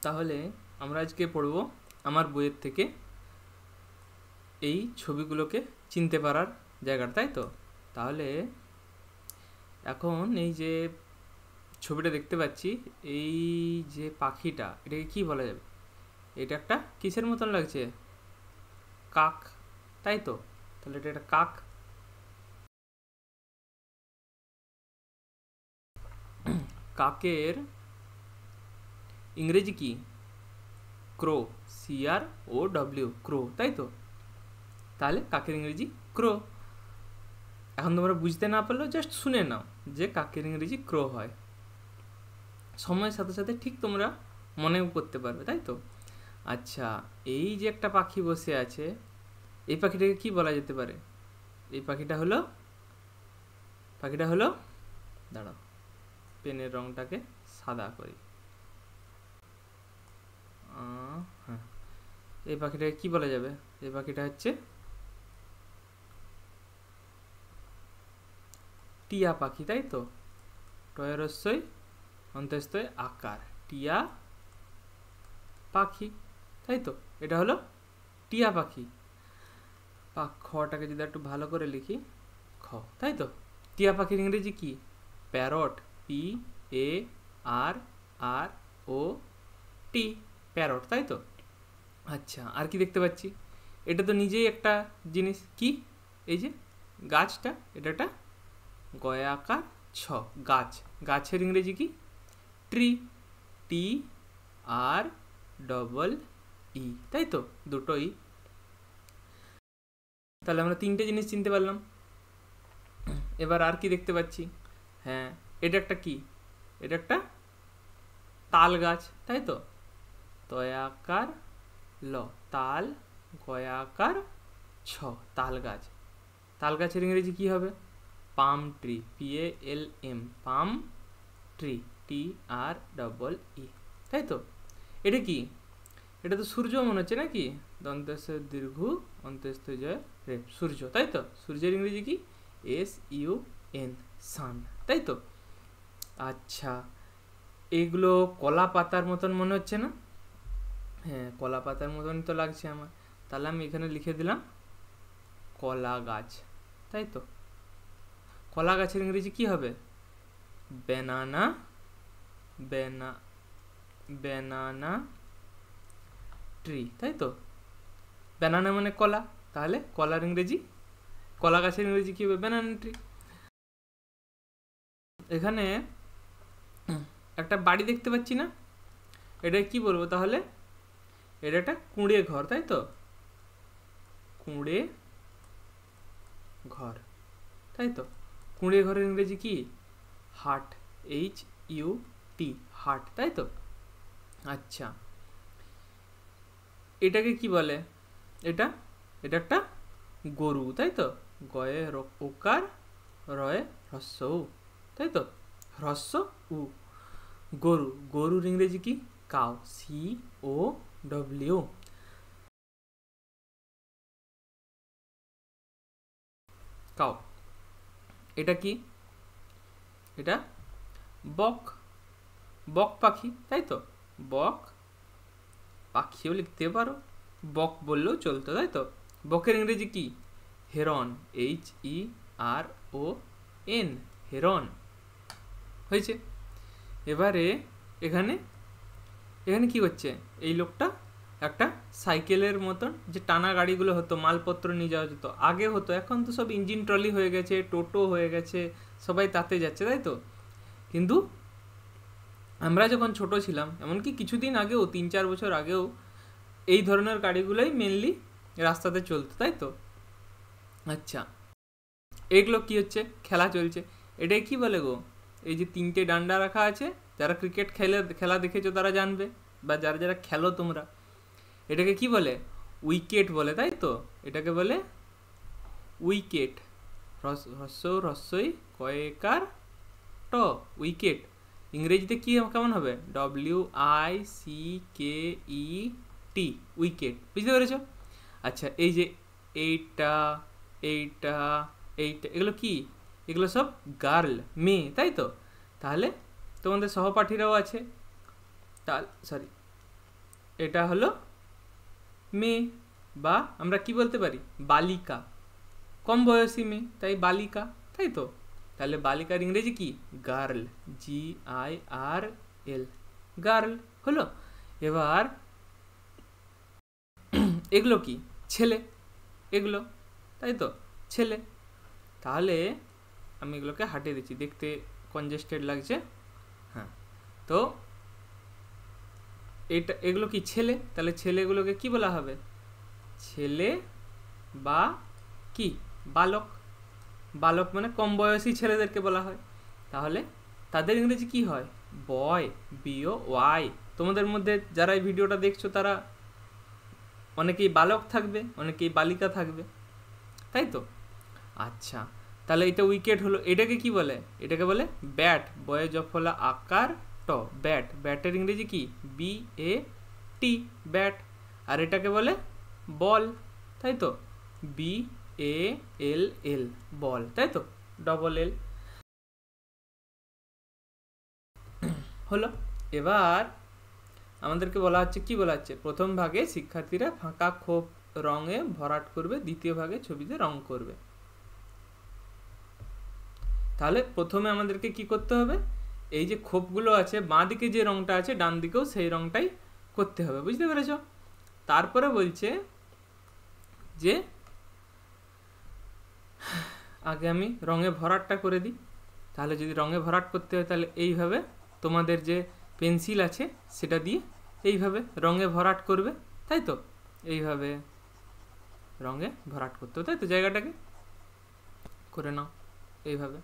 তাহলে আমরা আজকে পড়ব আমার বইয়ের থেকে এই ছবিগুলোকে চিনতে পারার জায়গাটা, তাই তো? তাহলে এখন এই যে ছবিটা দেখতে পাচ্ছি, এই যে পাখিটা, এটাকে কি বলা যাবে? এটা একটা কিসের মতন লাগছে? কাক, তাই তো? তাহলে এটা একটা কাক। কাকের ইংরেজি কি? ক্রো, CROW, ক্রো, তাই তো? তাহলে কাকের ইংরেজি ক্রো। এখন তোমরা বুঝতে না পারলেও জাস্ট শুনে নাও যে কাকের ইংরেজি ক্রো হয়। সময়ের সাথে সাথে ঠিক তোমরা মনেও করতে পারবে, তাই তো? আচ্ছা, এই যে একটা পাখি বসে আছে, এই পাখিটাকে কি বলা যেতে পারে? এই পাখিটা হলো দাঁড়াও, পেনের রংটাকে সাদা করি। হ্যাঁ, এই পাখিটাকে কি বলা যাবে? এই পাখিটা হচ্ছে টিয়া পাখি, তাই তো? টয়রস্যই অন্তস্থই আকার, টিয়া পাখি, তাই তো? এটা হলো টিয়া পাখি। খটাকে যদি একটু ভালো করে লিখি, খ, তাই তো? টিয়া পাখির ইংরেজি কি? প্যারট, PARROT, প্যারট, তাই তো? আচ্ছা, আর কি দেখতে পাচ্ছি? এটা তো নিজেই একটা জিনিস, কি? এই যে গাছটা, এটা একটা গয়াকার ছ, গাছ। গাছের ইংরেজি কি? ট্রি, TREE, তাই তো? দুটোই। তাহলে আমরা তিনটে জিনিস চিনতে পারলাম। এবার আর কি দেখতে পাচ্ছি? হ্যাঁ, এটা একটা কি? এটা একটা তাল গাছ, তাই তো? তয়াকার ল, তাল, গয়াকার ছ, তাল গাছ। তাল গাছের ইংরেজি কি হবে? Palm tree, PALM, palm tree, TREE, তাই তো? এটা কি? এটা তো সূর্য মনে হচ্ছে নাকি? দন্তেশ দীর্ঘ অন্তেস্থ জয় রে, সূর্য, তাই তো? সূর্যের ইংরেজি কি? SUN, সান, তাই তো? আচ্ছা, এগুলো কলা পাতার মতন মনে হচ্ছে না? হ্যাঁ, কলা পাতার মতনই তো লাগছে আমার। তাহলে আমি এখানে লিখে দিলাম কলা গাছ, তাই তো? কলা গাছের ইংরেজি কি হবে? ব্যানানা, ব্যানানা ট্রি, তাই তো? ব্যানানা মানে কলা, তাহলে কলার ইংরেজি, কলা গাছের ইংরেজি কি হবে? Banana tree. এখানে একটা বাড়ি দেখতে পাচ্ছি না? এটা কি বলবো তাহলে? এটা একটা কুঁড়ে ঘর, তাই তো? কুঁড়ে ঘর, তাই তো? কুঁড়ে ঘরের ইংরেজি কি? হাট, HUT, হাট, তাই তো? আচ্ছা, এটাকে কি বলে? এটা এটা একটা গরু, তাই তো? গয়ে ওকার, রয়ে হ্রস্ব উ, তাই তো? হ্রস্ব উ, গরু। গরুর ইংরেজি কি? Cow, COW, cow. এটা কি? এটা বক, বক পাখি, তাই তো? বক পাখিও লিখতে পারো, বক বললেও চলতো, তাই তো? বকের ইংরেজি কি? হেরন, HERON, হেরন, হয়েছে। এবারে এখানে এখানে কি হচ্ছে? এই লোকটা একটা সাইকেলের মতন, যে টানা গাড়িগুলো হতো, মালপত্র নিয়ে যাওয়া যেত, আগে হতো, এখন তো সব ইঞ্জিন ট্রলি হয়ে গেছে, টোটো হয়ে গেছে, সবাই তাতে যাচ্ছে, তাই তো? কিন্তু আমরা যখন ছোট ছিলাম, এমনকি কিছুদিন আগেও, 3-4 বছর আগেও, এই ধরনের গাড়িগুলোই মেনলি রাস্তাতে চলতো, তাই তো? আচ্ছা, এগুলো কি হচ্ছে? খেলা চলছে। এটাই কি বলে গো? এই যে 3টে ডান্ডা রাখা আছে, যারা ক্রিকেট খেলা দেখেছো তারা জানবে, বা যারা যারা খেলো তোমরা, এটাকে কি বলে? উইকেট বলে, তাই তো? এটাকে বলে উইকেট। হ্রস্বই কয়েকার ট, উইকেট। ইংরেজিতে কি কেমন হবে? WICKET, উইকেট, বুঝতে পেরেছো? আচ্ছা, এই যে এইটা, এইটা, এইটা, এগুলো কি? এগুলো সব গার্ল, মেয়ে, তাই তো? তাহলে তোমাদের সহপাঠীরাও আছে, সরি, এটা হলো মেয়ে, বা আমরা কি বলতে পারি বালিকা, কম বয়সী মেয়ে, তাই বালিকা, তাই তো। তাহলে বালিকার ইংরেজি কি গার্ল, GIRL, গার্ল হলো। এবার এগুলো কি ছেলে, এগুলো, তাই তো ছেলে। তাহলে আমি এগুলোকে হাটিয়ে দিচ্ছি, দেখতে কনজেস্টেড লাগছে। হ্যাঁ, তো এটা এগুলো কি ছেলে, তাহলে ছেলেগুলোকে কি বলা হবে ছেলে বা কি বালক। বালক মানে কম বয়সী ছেলেদেরকে বলা হয়। তাহলে তাদের ইংরেজি কি হয় বয়, BOY। তোমাদের মধ্যে যারা এই ভিডিওটা দেখছো তারা অনেকেই বালক থাকবে, অনেকেই বালিকা থাকবে, তাই তো। আচ্ছা, তাহলে এটা উইকেট হলো। এটাকে কি বলে, এটাকে বলে ব্যাট, বয়ে জফলা আকার ট, ব্যাট। ব্যাটের ইংরেজি কি BAT, ব্যাট। আর এটাকে বলে বল, তাই তো BALL, বল, তাই তো, ডবল L হলো। এবার আমাদেরকে বলা হচ্ছে, কি বলা হচ্ছে, প্রথম ভাগে শিক্ষার্থীরা ফাঁকা খোপ রঙে ভরাট করবে, দ্বিতীয় ভাগে ছবিতে রং করবে। তাহলে প্রথমে আমাদেরকে কি করতে হবে, এই যে খোপগুলো আছে বাঁ দিকে যে রংটা আছে ডান দিকেও সেই রংটাই করতে হবে, বুঝতে পেরেছ। তারপরে বলছে যে আগে আমি রঙে ভরাটটা করে দিই। তাহলে যদি রঙে ভরাট করতে হয় তাহলে এইভাবে তোমাদের যে পেন্সিল আছে সেটা দিয়ে এইভাবে রঙে ভরাট করবে, তাই তো। এইভাবে রঙে ভরাট করতে হবে, তাই তো, জায়গাটাকে করে নাও এইভাবে।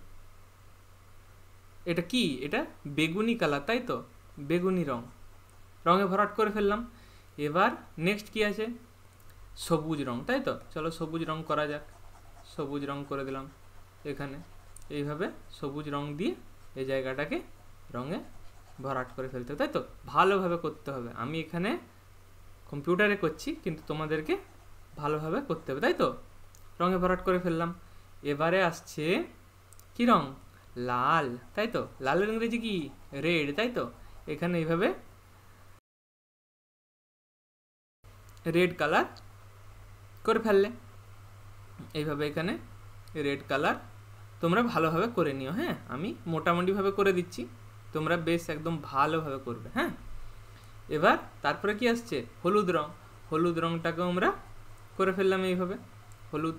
এটা কি, এটা বেগুনি কালার, তাই তো, বেগুনি রং, রঙে ভরাট করে ফেললাম। এবার নেক্সট কি আছে সবুজ রং, তাই তো, চলো সবুজ রং করা যাক। সবুজ রং করে দিলাম এখানে, এইভাবে সবুজ রং দিয়ে এই জায়গাটাকে রঙে ভরাট করে ফেলতে হবে, তাই তো, ভালোভাবে করতে হবে। আমি এখানে কম্পিউটারে করছি কিন্তু তোমাদেরকে ভালোভাবে করতে হবে, তাই তো। রঙে ভরাট করে ফেললাম। এবারে আসছে কি রং লাল, তাই তো, লালের ইংরেজি কি রেড, তাই তো। এখানে এইভাবে রেড কালার করে ফেললে, এইভাবে এখানে রেড কালার তোমরা ভালোভাবে করে নিও। হ্যাঁ, আমি মোটামুটিভাবে করে দিচ্ছি, তোমরা বেশ একদম ভালোভাবে করবে। হ্যাঁ, এবার তারপরে কি আসছে হলুদ রং। হলুদ রংটাকেও আমরা করে ফেললাম এইভাবে, হলুদ।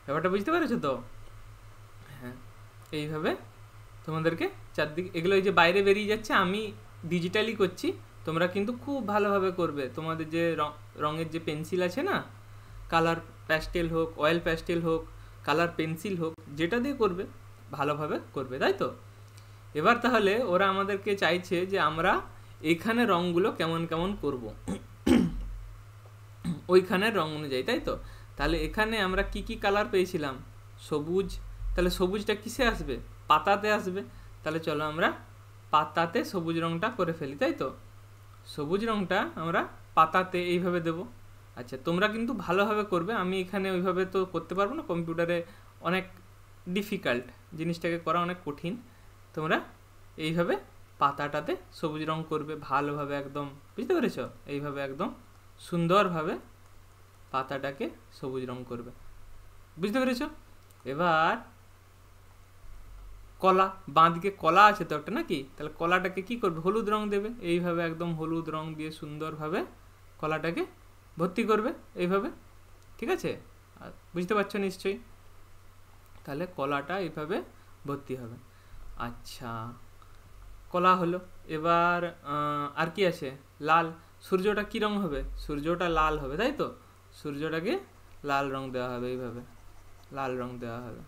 ব্যাপারটা বুঝতে পেরেছো তো। হ্যাঁ, এইভাবে তোমাদেরকে চারদিকে এগুলো এই যে বাইরে বেরিয়ে যাচ্ছে, আমি ডিজিটালি করছি, তোমরা কিন্তু খুব ভালোভাবে করবে। তোমাদের যে রঙের যে পেন্সিল আছে না, কালার প্যাস্টেল হোক, অয়েল প্যাস্টেল হোক, কালার পেন্সিল হোক, যেটা দিয়ে করবে ভালোভাবে করবে, তাই তো। এবার তাহলে ওরা আমাদেরকে চাইছে যে আমরা এইখানে রঙগুলো কেমন কেমন করব ওইখানের রং অনুযায়ী, তাই তো। তাহলে এখানে আমরা কি কি কালার পেয়েছিলাম সবুজ, তাহলে সবুজটা কিসে আসবে পাতাতে আসবে। তাহলে চলো আমরা পাতাতে সবুজ রংটা করে ফেলি, তাই তো। সবুজ রংটা আমরা পাতাতে এইভাবে দেব। আচ্ছা, তোমরা কিন্তু ভালোভাবে করবে, আমি এখানে ওইভাবে তো করতে পারবো না, কম্পিউটারে অনেক ডিফিকাল্ট, জিনিসটাকে করা অনেক কঠিন। তোমরা এইভাবে পাতাটাতে সবুজ রং করবে ভালোভাবে, একদম বুঝতে পেরেছ, এইভাবে একদম সুন্দরভাবে পাতাটাকে সবুজ রং করবে, বুঝতে পেরেছ। এবার কলা, বাঁ দিকে কলা আছে তো একটা নাকি, তাহলে কলাটাকে কি করবে হলুদ রং দেবে, এইভাবে একদম হলুদ রং দিয়ে সুন্দরভাবে কলাটাকে ভর্তি করবে এইভাবে, ঠিক আছে, আর বুঝতে পারছো নিশ্চয়ই। তাহলে কলাটা এইভাবে ভর্তি হবে। আচ্ছা, কলা হলো। এবার আর কি আছে লাল। সূর্যটা কি রং হবে, সূর্যটা লাল হবে, তাই তো। সূর্যটাকে লাল রং দেওয়া হবে, এইভাবে লাল রং দেওয়া হবে।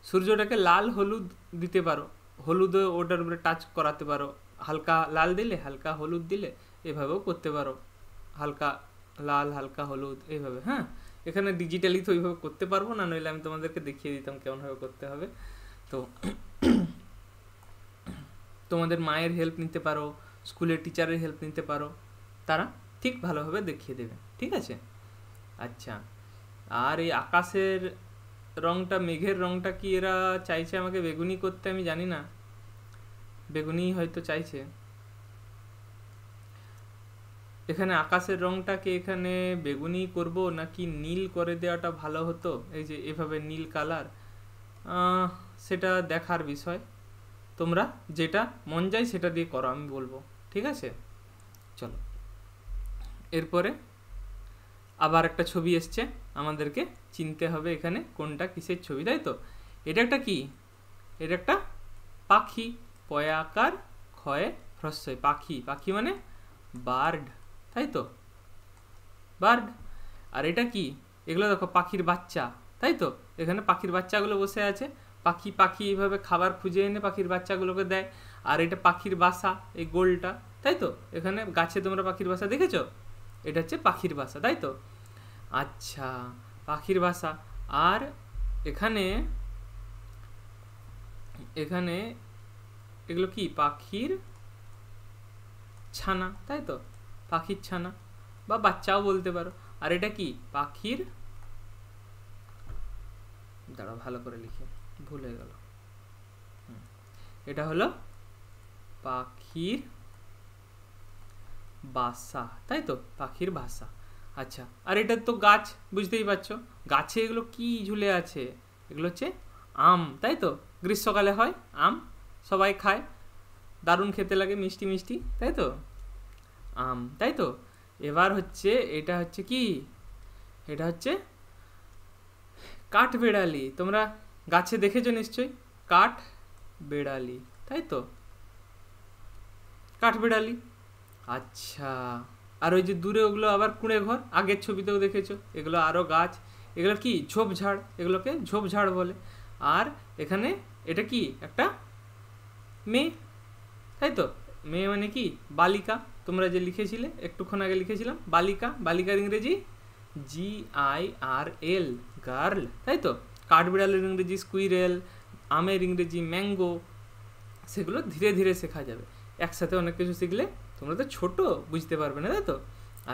সূর্যটাকে লাল হলুদ দিতে পারো, হলুদ ওটার উপরে টাচ করাতে পারো, হালকা লাল দিলে হালকা হলুদ দিলে এভাবেও করতে পারো, হালকা লাল হালকা হলুদ এইভাবে। হ্যাঁ, এখানে ডিজিটালি তো ওইভাবে করতে পারবো না, নইলে আমি তোমাদেরকে দেখিয়ে দিতাম কেমনভাবে করতে হবে। তো তোমাদের মায়ের হেল্প নিতে পারো, স্কুলের টিচারের হেল্প নিতে পারো, তারা ঠিক ভালোভাবে দেখিয়ে দেবে, ঠিক আছে। আচ্ছা, আর এই আকাশের রংটা, মেঘের রংটা কি এরা চাইছে আমাকে বেগুনি করতে, আমি জানি না, বেগুনি হয়তো চাইছে, এখানে আকাশের রংটাকে এখানে বেগুনি করব নাকি নীল করে দেওয়াটা ভালো হতো, এই যে এভাবে নীল কালার, সেটা দেখার বিষয়, তোমরা যেটা মন যায় সেটা দিয়ে করো, আমি বলবো, ঠিক আছে। চলো এরপরে আবার একটা ছবি এসছে, আমাদেরকে চিনতে হবে এখানে কোনটা কিসের ছবি, তাই তো। এটা একটা কি, এটা একটা পাখি, পয়াকার ক্ষয়ে হ্রস্বই, পাখি, পাখি মানে বার্ড, তাই তো, বার্ড। আর এটা কি, এগুলো দেখো পাখির বাচ্চা, তাই তো, এখানে পাখির বাচ্চাগুলো বসে আছে, পাখি পাখি এইভাবে খাবার খুঁজে এনে পাখির বাচ্চাগুলোকে দেয়। আর এটা পাখির বাসা, এই গোলটা, তাই তো, এখানে গাছে তোমরা পাখির বাসা দেখেছো, এটা হচ্ছে পাখির বাসা, তাই তো। আচ্ছা, পাখির বাসা। আর এখানে এখানে এগুলো কি, পাখির ছানা, তাই তো, পাখির ছানা বা বাচ্চাও বলতে পারো। আর এটা কি, পাখির, দাঁড়া ভালো করে লিখি, ভুল হয়ে গেল, এটা হলো পাখির বাসা, তাই তো, পাখির বাসা। আচ্ছা, আর এটা তো গাছ, বুঝতেই পারছো, গাছে এগুলো কি ঝুলে আছে, এগুলো হচ্ছে আম, তাই তো, গ্রীষ্মকালে হয় আম, সবাই খায়, দারুণ খেতে লাগে, মিষ্টি মিষ্টি, তাই তো, আম, তাই তো। এবার হচ্ছে এটা হচ্ছে কি, এটা হচ্ছে কাঠ বেড়ালি, তোমরা গাছে দেখেছো নিশ্চয়ই, কাঠ বেড়ালি, তাই তো, কাঠ বেড়ালি। আচ্ছা, আর ওই যে দূরে ওগুলো আবার কুঁড়ে ঘর, আগের ছবিতেও দেখেছো, এগুলো আরও গাছ, এগুলো কি ঝোপঝাড়, এগুলোকে ঝোপঝাড় বলে। আর এখানে এটা কি, একটা মেয়ে, তাই তো, মেয়ে মানে কি বালিকা, তোমরা যে লিখেছিলে একটুক্ষণ আগে লিখেছিলাম বালিকা, বালিকার ইংরেজি GIRL, গার্ল, তাই তো। কাঠবিড়ালের ইংরেজি স্কুইরেল, আমের ইংরেজি ম্যাঙ্গো, সেগুলো ধীরে ধীরে শেখা যাবে, একসাথে অনেক কিছু শিখলে, তোমরা তো ছোট, বুঝতে পারবে না, তাই তো।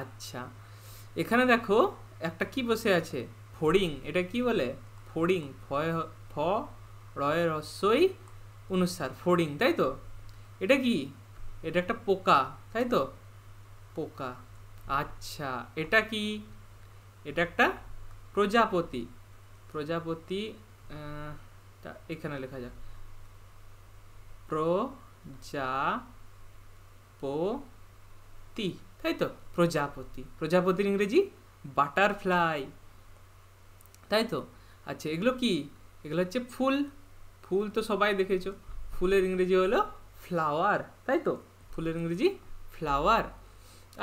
আচ্ছা, এখানে দেখো একটা কি বসে আছে, ফড়িং, এটা কি বলে, ফড়িং, ফ রয়ের হস্যই অনুসার, ফড়িং, তাই তো। এটা কি, এটা একটা পোকা, তাই তো, পোকা। আচ্ছা, এটা কি, এটা একটা প্রজাপতি, প্রজাপতি, এখানে লেখা যাক প্রজাপতি, তাই তো, প্রজাপতি, প্রজাপতির ইংরেজি বাটারফ্লাই, তাই তো। আচ্ছা, এগুলো কি, এগুলো হচ্ছে ফুল, ফুল তো সবাই দেখেছো, ফুলের ইংরেজি হলো ফ্লাওয়ার, তাই তো, ফুলের ইংরেজি ফ্লাওয়ার।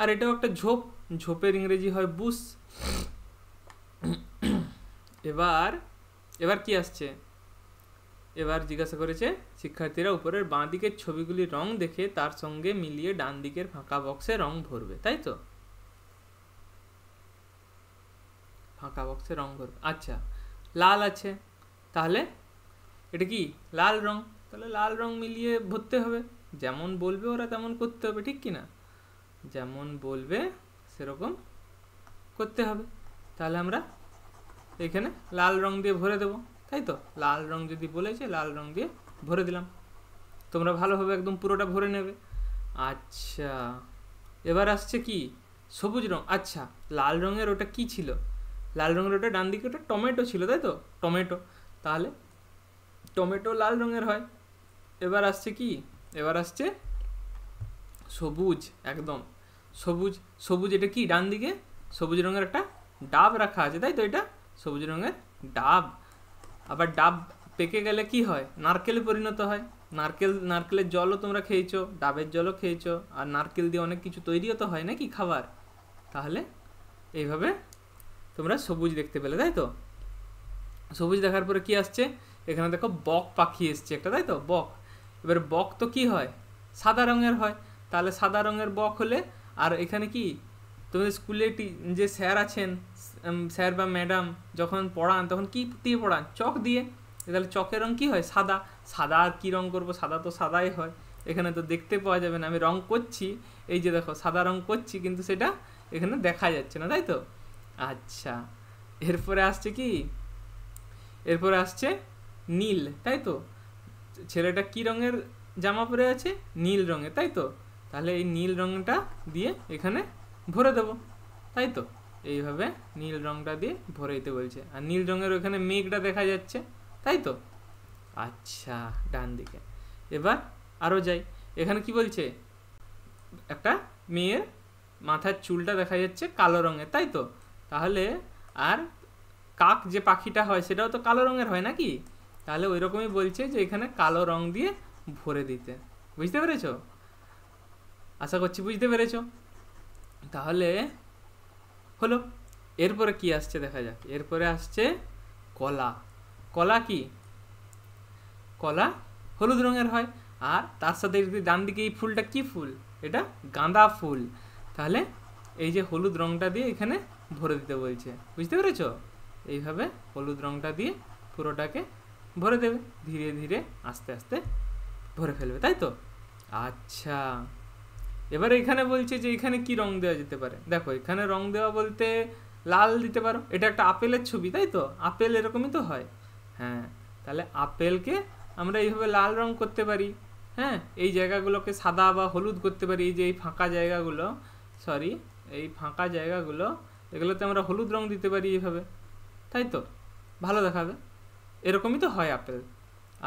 আর এটাও একটা ঝোপ, ঝোপের ইংরেজি হয় বুশ। এবার এবার কি আসছে, এবার জিজ্ঞাসা করেছে শিক্ষার্থীরা উপরের বাঁ দিকের ছবিগুলির রং দেখে তার সঙ্গে মিলিয়ে ডান দিকের ফাঁকা বক্সে রং ভরবে, তাই তো, ফাঁকা বক্সে রং ভরবে। আচ্ছা, লাল আছে, তাহলে এটা কি লাল রং, তাহলে লাল রং মিলিয়ে ভরতে হবে, যেমন বলবে ওরা তেমন করতে হবে, ঠিক কি না, যেমন বলবে সেরকম করতে হবে। তাহলে আমরা এখানে লাল রং দিয়ে ভরে দেবো, তাই তো, লাল রং যদি বলেছে লাল রং দিয়ে ভরে দিলাম, তোমরা ভালোভাবে একদম পুরোটা ভরে নেবে। আচ্ছা, এবার আসছে কি, সবুজ রং। আচ্ছা, লাল রঙের ওটা কি ছিল, লাল রঙের ওটা ডান দিকে ওটা টমেটো ছিল, তাই তো, টমেটো, তাহলে টমেটো লাল রঙের হয়। এবার আসছে কি, এবার আসছে সবুজ, একদম সবুজ, সবুজ, এটা কি ডান দিকে সবুজ রঙের একটা ডাব রাখা আছে, তাই তো, এটা সবুজ রঙের ডাব। আবার ডাব পেকে গেলে কি হয়, নারকেলে পরিণত হয়, নারকেলের জলও তোমরা খেয়েছো, ডাবের জলও খেয়েছো, আর নারকেল দিয়ে অনেক কিছু তৈরিও তো হয় নাকি খাবার। তাহলে এইভাবে তোমরা সবুজ দেখতে পেলে, তাই তো। সবুজ দেখার পরে কি আসছে, এখানে দেখো বক পাখি এসছে একটা, তাই তো, বক। এবার বক তো কি হয়, সাদা রঙের হয়, তাহলে সাদা রঙের বক হলে, আর এখানে কি তোমাদের স্কুলে যে স্যার আছেন, স্যার বা ম্যাডাম যখন পড়ান তখন কি দিয়ে পড়ান, চক দিয়ে, তাহলে চকের রং কি হয়, সাদা, সাদা আর কী রং করবো, সাদা তো সাদাই হয়, এখানে তো দেখতে পাওয়া যাবে না, আমি রং করছি, এই যে দেখো সাদা রং করছি, কিন্তু সেটা এখানে দেখা যাচ্ছে না, তাই তো। আচ্ছা, এরপরে আসছে কি, এরপরে আসছে নীল, তাই তো, ছেলেটা কি রঙের জামা পরে আছে, নীল রঙের, তাই তো, তাহলে এই নীল রঙটা দিয়ে এখানে ভরে দেবো, তাই তো। এইভাবে নীল রঙটা দিয়ে ভরে দিতে বলছে। আর নীল রঙের ওখানে মেঘটা দেখা যাচ্ছে, তাই তো। আচ্ছা, ডান দিকে। এবার আরও যাই, এখানে কি বলছে, একটা মেয়ের মাথার চুলটা দেখা যাচ্ছে কালো রঙের, তাই তো। তাহলে আর কাক যে পাখিটা হয় সেটাও তো কালো রঙের হয় নাকি, তাহলে ওই রকমই বলছে যে এখানে কালো রং দিয়ে ভরে দিতে। বুঝতে পেরেছো? আশা করছি বুঝতে পেরেছো। তাহলে হলো। এরপরে কি আসছে দেখা যাক। এরপরে আসছে কলা। কলা কি? কলা হলুদ রঙের হয়। আর তার সাথে ডান দিকে এই ফুলটা কি ফুল? এটা গাঁদা ফুল। তাহলে এই যে হলুদ রঙটা দিয়ে এখানে ভরে দিতে বলছে। বুঝতে পেরেছো? এইভাবে হলুদ রঙটা দিয়ে পুরোটাকে ভরে দেবে, ধীরে ধীরে আস্তে আস্তে ভরে ফেলবে, তাই তো। আচ্ছা, এবারে এখানে বলছে যে এখানে কি রং দেওয়া যেতে পারে। দেখো, এখানে রং দেওয়া বলতে লাল দিতে পারো। এটা একটা আপেলের ছবি, তাই তো। আপেল এরকমই তো হয়। হ্যাঁ, তাহলে আপেলকে আমরা এইভাবে লাল রং করতে পারি। হ্যাঁ, এই জায়গাগুলোকে সাদা বা হলুদ করতে পারি। এই যে এই ফাঁকা জায়গাগুলো, সরি, এই ফাঁকা জায়গাগুলো, এগুলোতে আমরা হলুদ রং দিতে পারি এইভাবে, তাই তো। ভালো দেখাবে। এরকমই তো হয় আপেল।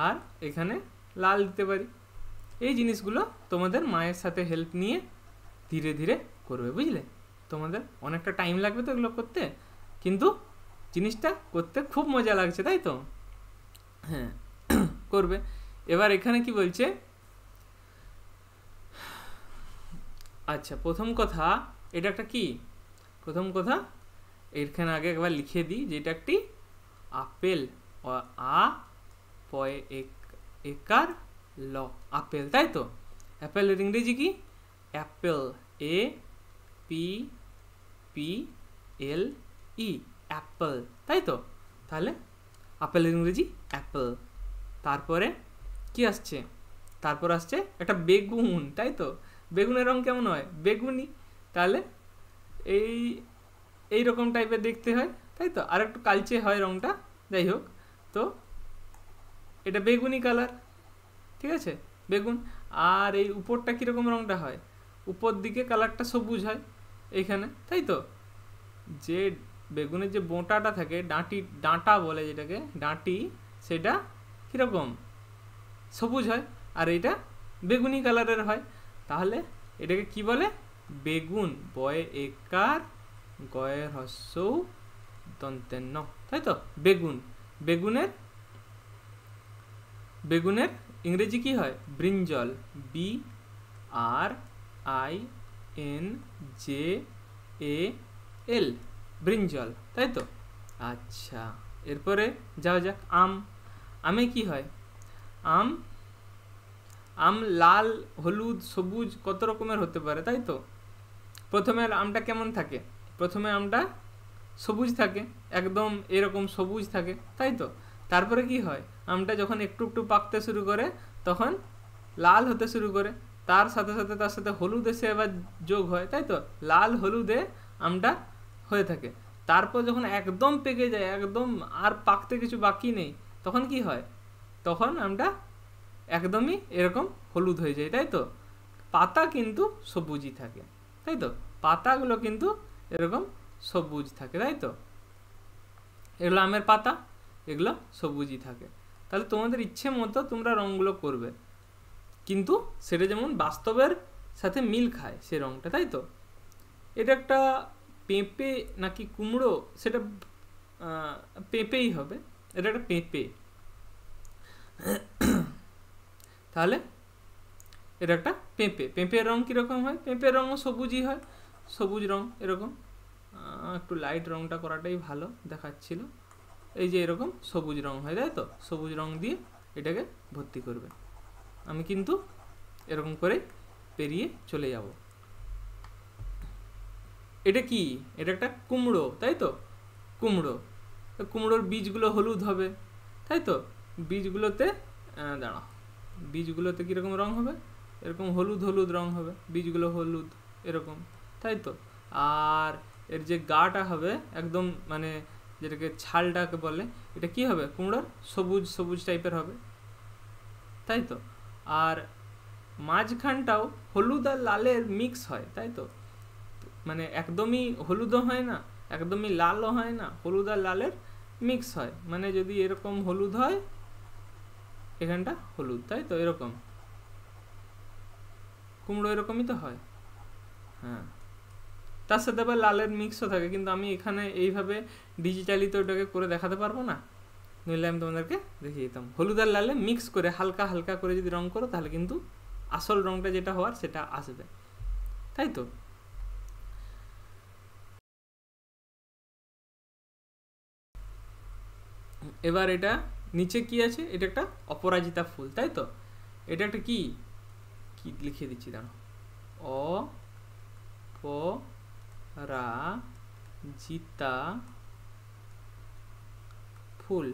আর এখানে লাল দিতে পারি। এই জিনিসগুলো তোমাদের মায়ের সাথে হেল্প নিয়ে ধীরে ধীরে করবে, বুঝলে। তোমাদের অনেকটা টাইম লাগবে তো এগুলো করতে, কিন্তু জিনিসটা করতে খুব মজা লাগছে, তাই তো। হ্যাঁ, করবে। এবার এখানে কি বলছে, আচ্ছা, প্রথম কথা, এটা একটা কি, প্রথম কথা এখানে আগে একবার লিখে দিই যে এটা একটি আপেল। আ পয়ে একার ল, আপেল, তাই তো। অ্যাপেলের ইংরেজি কি? Apple, A P P L E, Apple, তাই তো। তাহলে আপেলের ইংরেজি অ্যাপেল। তারপরে কি আসছে? তারপর আসছে একটা বেগুন, তাই তো। বেগুনের রং কেমন হয়? বেগুনি। তাহলে এই এই রকম টাইপের দেখতে হয়, তাই তো। আর একটু কালচে হয় রংটা, যাই হোক। তো এটা বেগুনি কালার, ঠিক আছে, বেগুন। আর এই উপরটা কীরকম রংটা হয়? উপর দিকে কালারটা সবুজ হয় এইখানে, তাই তো। যে বেগুনের যে বোঁটাটা থাকে, ডাঁটা বলে যেটাকে, ডাঁটি, সেটা কীরকম? সবুজ হয়। আর এইটা বেগুনি কালারের হয়। তাহলে এটাকে কি বলে? বেগুন, বয়ে একার, গয়ে হ্রস্বউ দন্তের ন, তাই তো। বেগুন। বেগুনের বেগুনের ইংরেজি কি হয়? Brinjal, B R I N J A L, brinjal, তাই তো। আচ্ছা, এরপরে যাওয়া যাক আম। আমে কি হয়? আম লাল, হলুদ, সবুজ, কত রকমের হতে পারে, তাই তো। প্রথমে আমটা কেমন থাকে? প্রথমে আমটা সবুজ থাকে, একদম এরকম সবুজ থাকে, তাই তো। তারপরে কি হয়? আমটা যখন একটু একটু পাকতে শুরু করে তখন লাল হতে শুরু করে। তার সাথে হলুদ এসে এবার যোগ হয়, তাই তো। লাল হলুদে আমটা হয়ে থাকে। তারপর যখন একদম পেকে যায়, একদম আর পাকতে কিছু বাকি নেই, তখন কি হয়? তখন আমটা একদমই এরকম হলুদ হয়ে যায়, তাই তো। পাতা কিন্তু সবুজই থাকে, তাই তো। পাতাগুলো কিন্তু এরকম সবুজ থাকে, তাই তো। এগুলো আমের পাতা, এগুলো সবুজই থাকে। তাহলে তোমাদের ইচ্ছে মতো তোমরা রঙগুলো করবে, কিন্তু সেটা যেমন বাস্তবের সাথে মিল খায় সে রঙটা, তাই তো। এটা একটা পেঁপে নাকি কুমড়ো, সেটা পেঁপেই হবে। এটা একটা পেঁপে। তাহলে এটা একটা পেঁপে। পেঁপের রং কীরকম হয়? পেঁপের রঙও সবুজই হয়, সবুজ রং এরকম। একটু লাইট রংটা করাটাই ভালো দেখাচ্ছিল। এই যে এরকম সবুজ রং হয়, তাই তো। সবুজ রং দিয়ে এটাকে ভর্তি করবে। আমি কিন্তু এরকম করে পেরিয়ে চলে যাব। এটা কি? এটা একটা কুমড়ো, তাই তো। কুমড়ো। কুমড়োর বীজগুলো হলুদ হবে, তাই তো। বীজগুলোতে দাঁড়াও, বীজগুলোতে কীরকম রং হবে? এরকম হলুদ হলুদ রং হবে, বীজগুলো হলুদ এরকম, তাই তো। আর এর যে গাটা হবে একদম, মানে যেটাকে ছালটাকে বলে, এটা কি হবে? কুমড়োর সবুজ সবুজ টাইপের হবে, তাই তো। আর মাঝখানটাও হলুদ আর লালের মিক্স হয়, তাই তো। মানে একদমই হলুদও হয় না, একদমই লালও হয় না, হলুদ আর লালের মিক্স হয়। মানে যদি এরকম হলুদ হয়, এখানটা হলুদ, তাই তো, এরকম কুমড়ো এরকমই তো হয়। হ্যাঁ, তার সাথে আবার লালের মিক্সও থাকে, কিন্তু আমি এখানে এইভাবে ডিজিটালি তো ওটাকে করে দেখাতে পারবো না, নইলে আমি তোমাদেরকে দেখিয়ে দিতাম। হলুদ আর লালে মিক্স করে হালকা হালকা করে যদি রং করো, তাহলে কিন্তু আসল রংটা যেটা হওয়ার সেটা আসবে, তাই তো। এবার এটা নিচে কি আছে, এটা একটা অপরাজিতা ফুল, তাই তো। এটা একটা কি কি লিখে দিচ্ছি, দাঁড়ো, অপরাজিতা ফুল।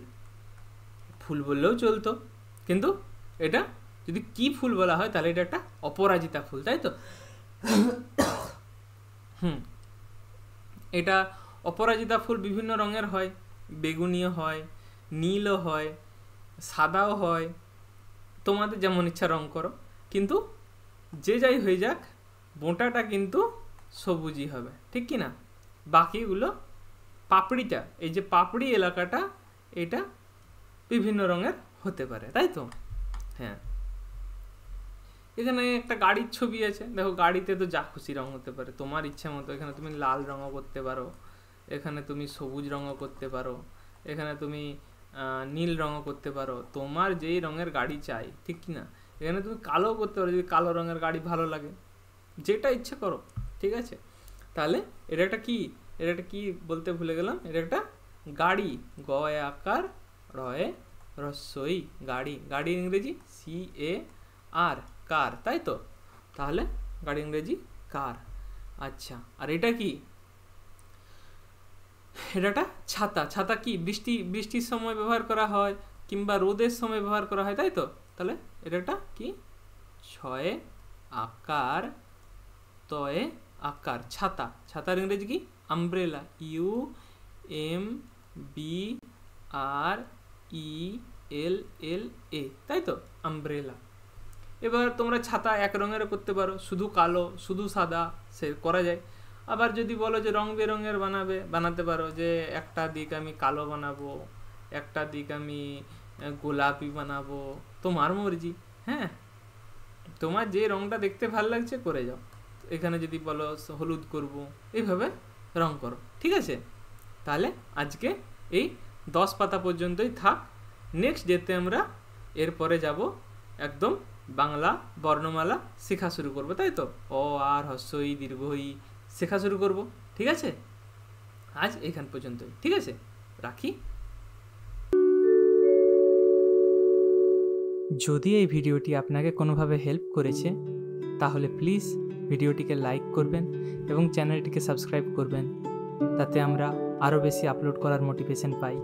ফুল বললেও চলতো, কিন্তু এটা যদি কি ফুল বলা হয় তাহলে এটা একটা অপরাজিতা ফুল, তাই তো। এটা অপরাজিতা ফুল বিভিন্ন রঙের হয়, বেগুনিও হয়, নীলও হয়, সাদাও হয়, তোমাদের যেমন ইচ্ছা রং করো, কিন্তু যে যাই হয়ে যাক বোঁটাটা কিন্তু সবুজই হবে, ঠিক কি না। বাকিগুলো পাপড়িটা, এই যে পাপড়ি এলাকাটা, এটা বিভিন্ন রঙের হতে পারে, তাই তো। হ্যাঁ, এখানে একটা গাড়ির ছবি আছে, দেখো গাড়িতে তো যা খুশি রং হতে পারে তোমার ইচ্ছা মতো। এখানে তুমি লাল রঙও করতে পারো, এখানে তুমি সবুজ রঙও করতে পারো, এখানে তুমি নীল রঙও করতে পারো, তোমার যেই রঙের গাড়ি চাই, ঠিক কি না। এখানে তুমি কালো করতে পারো যদি কালো রঙের গাড়ি ভালো লাগে, যেটা ইচ্ছে করো, ঠিক আছে। তাহলে এটা একটা কি, এটা একটা কি বলতে ভুলে গেলাম, এটা একটা গাড়ি, গ এ আকার রয়ে রস্যই, গাড়ি। গাড়ির ইংরেজি CAR, কার, তাই তো। তাহলে গাড়ি ইংরেজি কার। আচ্ছা, আর এটা কি, এটা একটা ছাতা। ছাতা কি বৃষ্টির সময় ব্যবহার করা হয়, কিংবা রোদের সময় ব্যবহার করা হয়, তাই তো। তাহলে এটা একটা কি, ছয়ে আকার তয়ে আকার, ছাতা। ছাতার ইংরেজি কি, আমব্রেলা, UMBRELLA, তাই তো, আমব্রেলা। এবার তোমরা ছাতা এক রঙের করতে পারো, শুধু কালো শুধু সাদা, সে করা যায়। আবার যদি বলো যে রং বেরঙের বানাতে পারো, যে একটা দিক আমি কালো বানাবো, একটা দিক আমি গোলাপি বানাবো, তোমার মর্জি। হ্যাঁ, তোমার যে রংটা দেখতে ভালো লাগছে করে যাও। এখানে যদি বলো হলুদ করব, এইভাবে রং করো, ঠিক আছে। তাহলে আজকে এই 10 পাতা পর্যন্তই থাক। নেক্সট ডেতে আমরা এরপরে যাব, একদম বাংলা বর্ণমালা শেখা শুরু করবো, তাই তো। অ আর হ্রস্ব ই দীর্ঘ ই শেখা শুরু করব, ঠিক আছে। আজ এখান পর্যন্তই, ঠিক আছে, রাখি। যদি এই ভিডিওটি আপনাকে কোনোভাবে হেল্প করেছে, তাহলে প্লিজ ভিডিওটিকে লাইক করবেন এবং চ্যানেলটিকে সাবস্ক্রাইব করবেন, তাতে আমরা আরও বেশি আপলোড করার মোটিভেশন পাই।